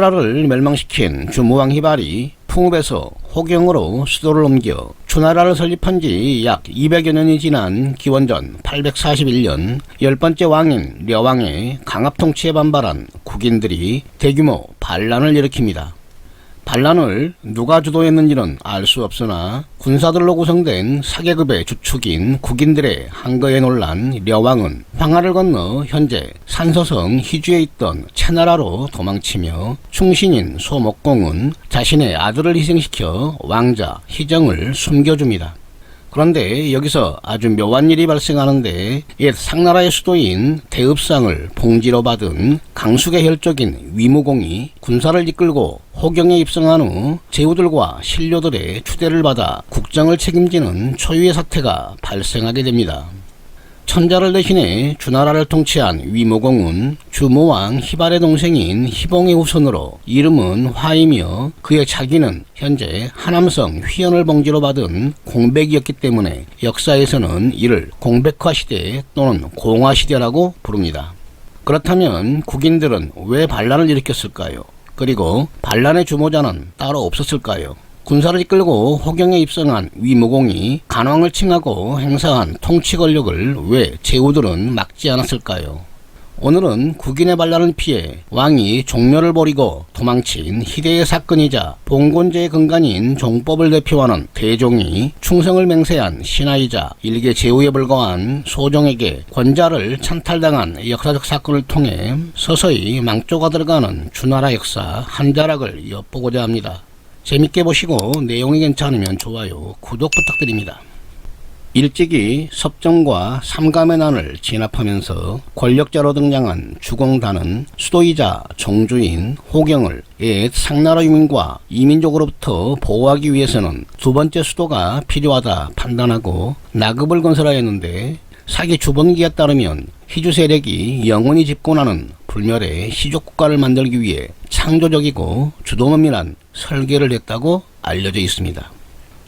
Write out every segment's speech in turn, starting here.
주나라를 멸망시킨 주무왕 희발이 풍읍에서 호경으로 수도를 옮겨 주나라를 설립한 지 약 200여 년이 지난 기원전 841년 10번째 왕인 려왕의 강압 통치에 반발한 국인들이 대규모 반란을 일으킵니다. 반란을 누가 주도했는지는 알 수 없으나 군사들로 구성된 사계급의 주축인 국인들의 한거에 놀란 려왕은 황하를 건너 현재 산서성 희주에 있던 채나라로 도망치며 충신인 소목공은 자신의 아들을 희생시켜 왕자 희정을 숨겨줍니다. 그런데 여기서 아주 묘한 일이 발생하는데 옛 상나라의 수도인 대읍상을 봉지로 받은 강숙의 혈족인 위무공이 군사를 이끌고 호경에 입성한 후 제후들과 신료들의 추대를 받아 국정을 책임지는 초유의 사태가 발생하게 됩니다. 천자를 대신해 주나라를 통치한 위무공은 주무왕 희발의 동생인 희봉의 후손으로 이름은 화이며 그의 자기는 현재 하남성 휘연을 봉지로 받은 공백이었기 때문에 역사에서는 이를 공백화시대 또는 공화시대라고 부릅니다. 그렇다면 국인들은 왜 반란을 일으켰을까요? 그리고 반란의 주모자는 따로 없었을까요? 군사를 이끌고 호경에 입성한 위무공이 간왕을 칭하고 행사한 통치 권력을 왜 제후들은 막지 않았을까요? 오늘은 국인의 반란을 피해 왕이 종묘를 버리고 도망친 희대의 사건이자 봉건제의 근간인 종법을 대표하는 대종이 충성을 맹세한 신하이자 일개 제후에 불과한 소종에게 권자를 찬탈당한 역사적 사건을 통해 서서히 망조가 들어가는 주나라 역사 한 자락을 엿보고자 합니다. 재밌게 보시고 내용이 괜찮으면 좋아요, 구독 부탁드립니다. 일찍이 섭정과 삼감의 난을 진압하면서 권력자로 등장한 주공단은 수도이자 종주인 호경을 옛 상나라 유민과 이민족으로부터 보호하기 위해서는 두 번째 수도가 필요하다 판단하고 나급을 건설하였는데 사기 주본기에 따르면 희주 세력이 영원히 집권하는 불멸의 시족국가를 만들기 위해 창조적이고 주도면밀한 설계를 했다고 알려져 있습니다.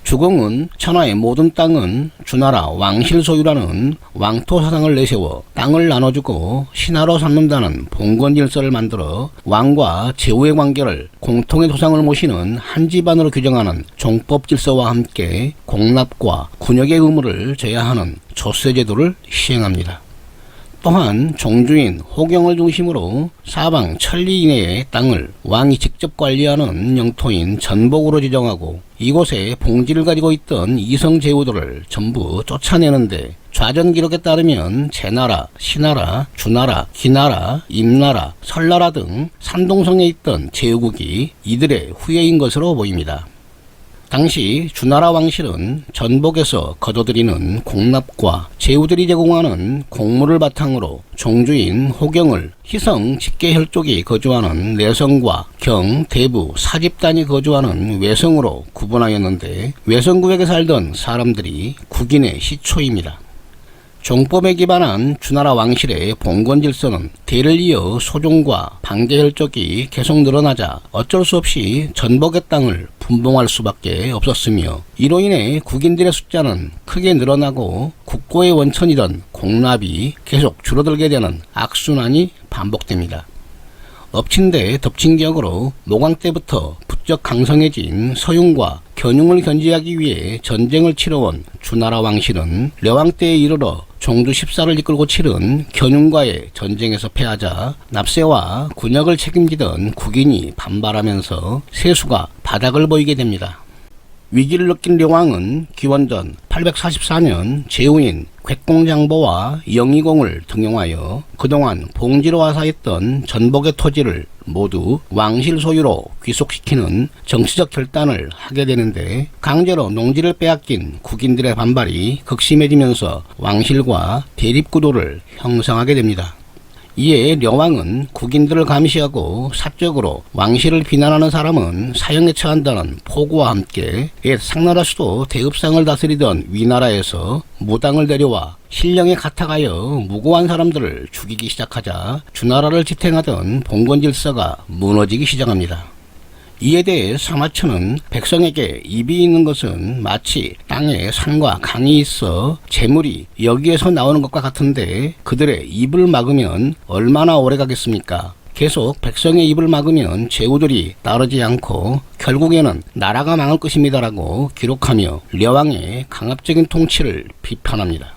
주공은 천하의 모든 땅은 주나라 왕실 소유라는 왕토 사상을 내세워 땅을 나눠주고 신하로 삼는다는 봉건 질서를 만들어 왕과 제후의 관계를 공통의 조상을 모시는 한 집안으로 규정하는 종법 질서와 함께 공납과 군역의 의무를 져야 조세 제도를 시행합니다. 또한 종주인 호경을 중심으로 사방 천리 이내의 땅을 왕이 직접 관리하는 영토인 전복으로 지정하고 이곳에 봉지를 가지고 있던 이성 제후들을 전부 쫓아내는데 좌전 기록에 따르면 제나라, 신하라, 주나라, 기나라, 임나라, 설나라 등 산동성에 있던 제후국이 이들의 후예인 것으로 보입니다. 당시 주나라 왕실은 전복에서 거둬들이는 공납과 제후들이 제공하는 곡물을 바탕으로 종주인 호경을 희성 직계혈족이 거주하는 내성과 경, 대부, 사집단이 거주하는 외성으로 구분하였는데 외성구역에 살던 사람들이 국인의 시초입니다. 종법에 기반한 주나라 왕실의 봉건 질서는 대를 이어 소종과 반계혈족이 계속 늘어나자 어쩔 수 없이 전복의 땅을 분봉할 수밖에 없었으며 이로 인해 국인들의 숫자는 크게 늘어나고 국고의 원천이던 공납이 계속 줄어들게 되는 악순환이 반복됩니다. 엎친 데 덮친 격으로 모강 때부터 부쩍 강성해진 서윤과 견융을 견제하기 위해 전쟁을 치러온 주나라 왕실은 려왕 때에 이르러 종주 14를 이끌고 치른 견융과의 전쟁에서 패하자 납세와 군역을 책임지던 국인이 반발하면서 세수가 바닥을 보이게 됩니다. 위기를 느낀 려왕은 기원전 844년 제후인 궤공장보와 영의공을 등용하여 그동안 봉지로 와사했던 전복의 토지를 모두 왕실 소유로 귀속시키는 정치적 결단을 하게 되는데 강제로 농지를 빼앗긴 국인들의 반발이 극심해지면서 왕실과 대립구도를 형성하게 됩니다. 이에 려왕은 국인들을 감시하고 사적으로 왕실을 비난하는 사람은 사형에 처한다는 포고와 함께 옛 상나라 수도 대읍상을 다스리던 위나라에서 무당을 데려와 신령에 가탁하여 무고한 사람들을 죽이기 시작하자 주나라를 지탱하던 봉건 질서가 무너지기 시작합니다. 이에 대해 사마천은 백성에게 입이 있는 것은 마치 땅에 산과 강이 있어 재물이 여기에서 나오는 것과 같은데 그들의 입을 막으면 얼마나 오래 가겠습니까? 계속 백성의 입을 막으면 제후들이 따르지 않고 결국에는 나라가 망할 것입니다라고 기록하며 려왕의 강압적인 통치를 비판합니다.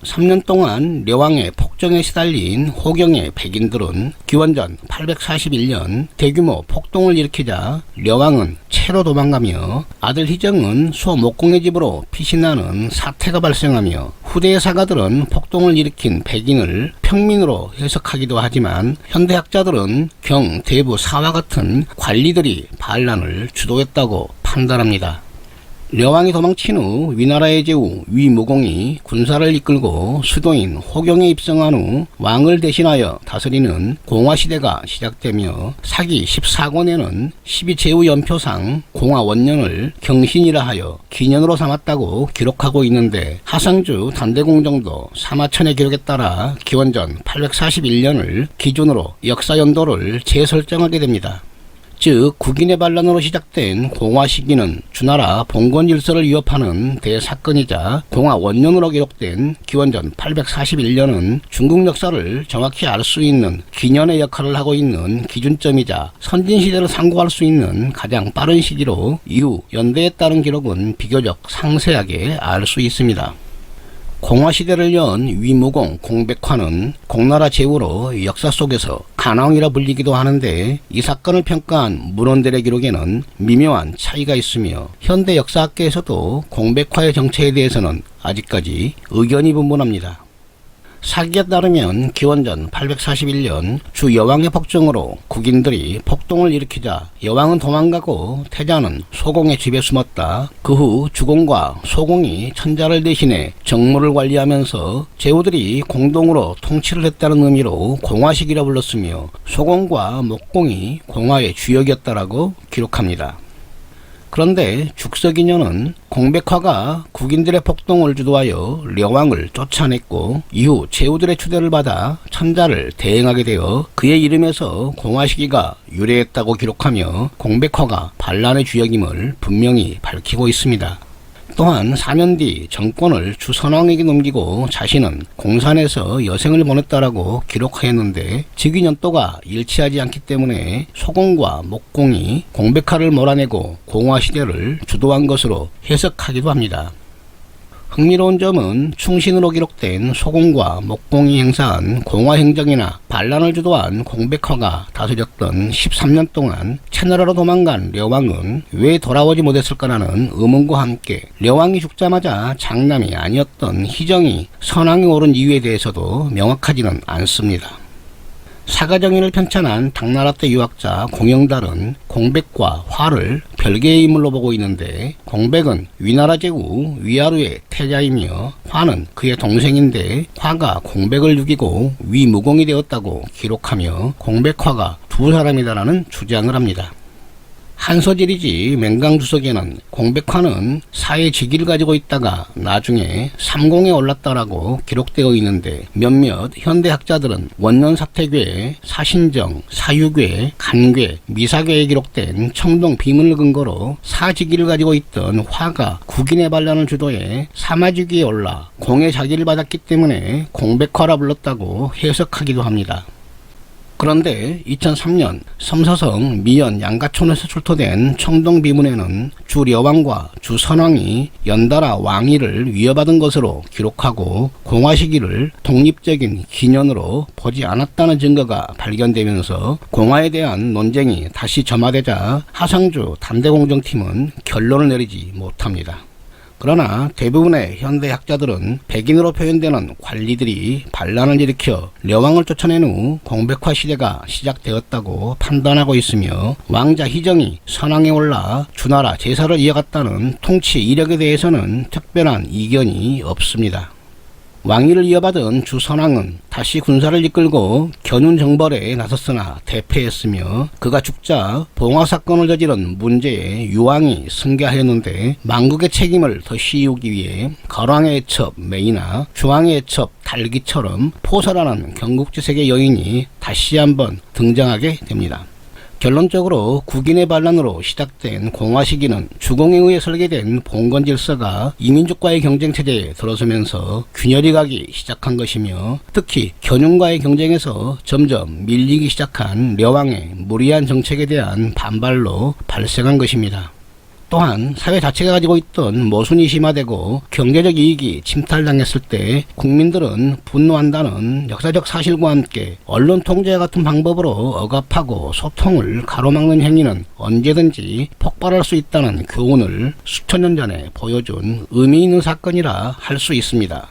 3년 동안 려왕의 폭정에 시달린 호경의 백인들은 기원전 841년 대규모 폭동을 일으키자 려왕은 채로 도망가며 아들 희정은 소 목공의 집으로 피신하는 사태가 발생하며 후대의 사가들은 폭동을 일으킨 백인을 평민으로 해석하기도 하지만 현대학자들은 경 대부 사와 같은 관리들이 반란을 주도했다고 판단합니다. 려왕이 도망친 후 위나라의 제후 위무공이 군사를 이끌고 수도인 호경에 입성한 후 왕을 대신하여 다스리는 공화시대가 시작되며 사기 14권에는 12제후 연표상 공화원년을 경신이라 하여 기년으로 삼았다고 기록하고 있는데 하상주 단대공정도 사마천의 기록에 따라 기원전 841년을 기준으로 역사연도를 재설정하게 됩니다. 즉 국인의 반란으로 시작된 공화 시기는 주나라 봉건 질서를 위협하는 대사건이자 공화 원년으로 기록된 기원전 841년은 중국 역사를 정확히 알 수 있는 기년의 역할을 하고 있는 기준점이자 선진시대를 상고할 수 있는 가장 빠른 시기로 이후 연대에 따른 기록은 비교적 상세하게 알 수 있습니다. 공화시대를 연 위무공 공백화는 공나라 제후로 역사 속에서 간왕이라 불리기도 하는데 이 사건을 평가한 문헌들의 기록에는 미묘한 차이가 있으며 현대 역사학계에서도 공백화의 정체에 대해서는 아직까지 의견이 분분합니다. 사기에 따르면 기원전 841년 주 여왕의 폭정으로 국인들이 폭동을 일으키자 여왕은 도망가고 태자는 소공의 집에 숨었다. 그 후 주공과 소공이 천자를 대신해 정무를 관리하면서 제후들이 공동으로 통치를 했다는 의미로 공화시기라 불렀으며 소공과 목공이 공화의 주역이었다라고 기록합니다. 그런데 죽서기년은 공백화가 국인들의 폭동을 주도하여 려왕을 쫓아냈고 이후 제후들의 추대를 받아 천자를 대행하게 되어 그의 이름에서 공화시기가 유래했다고 기록하며 공백화가 반란의 주역임을 분명히 밝히고 있습니다. 또한 4년 뒤 정권을 주선왕에게 넘기고 자신은 공산에서 여생을 보냈다라고 기록하였는데 즉위년도가 일치하지 않기 때문에 소공과 목공이 공백화를 몰아내고 공화시대를 주도한 것으로 해석하기도 합니다. 흥미로운 점은 충신으로 기록된 소공과 목공이 행사한 공화행정이나 반란을 주도한 공백화가 다스렸던 13년 동안 채나라로 도망간 려왕은 왜 돌아오지 못했을까라는 의문과 함께 려왕이 죽자마자 장남이 아니었던 희정이 선왕에 오른 이유에 대해서도 명확하지는 않습니다. 사가정인을 편찬한 당나라 때 유학자 공영달은 공백과 화를 별개의 인물로 보고 있는데 공백은 위나라 제후 위아루의 태자이며 화는 그의 동생인데 화가 공백을 죽이고 위무공이 되었다고 기록하며 공백화가 두 사람이다라는 주장을 합니다. 한서질이지 맹강주석에는 공백화는 사의 직위를 가지고 있다가 나중에 삼공에 올랐다라고 기록되어 있는데 몇몇 현대학자들은 원년사태괴, 사신정, 사유괴, 간괴, 미사괴에 기록된 청동 비문을 근거로 사직위를 가지고 있던 화가 국인의 반란을 주도해 사마직위에 올라 공의 자기를 받았기 때문에 공백화라 불렀다고 해석하기도 합니다. 그런데 2003년 섬서성 미연 양가촌에서 출토된 청동비문에는 주려왕과 주선왕이 연달아 왕위를 위협받은 것으로 기록하고 공화 시기를 독립적인 기년으로 보지 않았다는 증거가 발견되면서 공화에 대한 논쟁이 다시 점화되자 하상주 단대공정팀은 결론을 내리지 못합니다. 그러나 대부분의 현대학자들은 백인으로 표현되는 관리들이 반란을 일으켜 려왕을 쫓아낸 후 공백화 시대가 시작되었다고 판단하고 있으며 왕자 희정이 선왕에 올라 주나라 제사를 이어갔다는 통치 이력에 대해서는 특별한 이견이 없습니다. 왕위를 이어받은 주선왕은 다시 군사를 이끌고 견운정벌에 나섰으나 대패했으며 그가 죽자 봉화사건을 저지른 문제에 유왕이 승계하였는데 망국의 책임을 더 씌우기 위해 거왕의 애첩 메이나 주왕의 애첩 달기처럼 포설하는 경국지색의 여인이 다시 한번 등장하게 됩니다. 결론적으로 국인의 반란으로 시작된 공화 시기는 주공에 의해 설계된 봉건 질서가 이민족과의 경쟁 체제에 들어서면서 균열이 가기 시작한 것이며, 특히 견윤과의 경쟁에서 점점 밀리기 시작한 려왕의 무리한 정책에 대한 반발로 발생한 것입니다. 또한 사회 자체가 가지고 있던 모순이 심화되고 경제적 이익이 침탈당했을 때 국민들은 분노한다는 역사적 사실과 함께 언론 통제와 같은 방법으로 억압하고 소통을 가로막는 행위는 언제든지 폭발할 수 있다는 교훈을 수천 년 전에 보여준 의미 있는 사건이라 할 수 있습니다.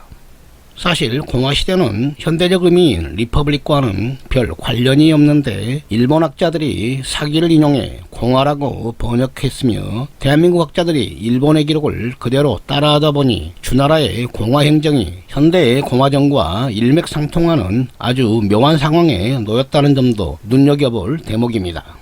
사실 공화시대는 현대적 의미인 리퍼블릭과는 별 관련이 없는데, 일본 학자들이 사기를 인용해 공화라고 번역했으며 대한민국 학자들이 일본의 기록을 그대로 따라하다 보니 주나라의 공화 행정이 현대의 공화정과 일맥상통하는 아주 묘한 상황에 놓였다는 점도 눈여겨볼 대목입니다.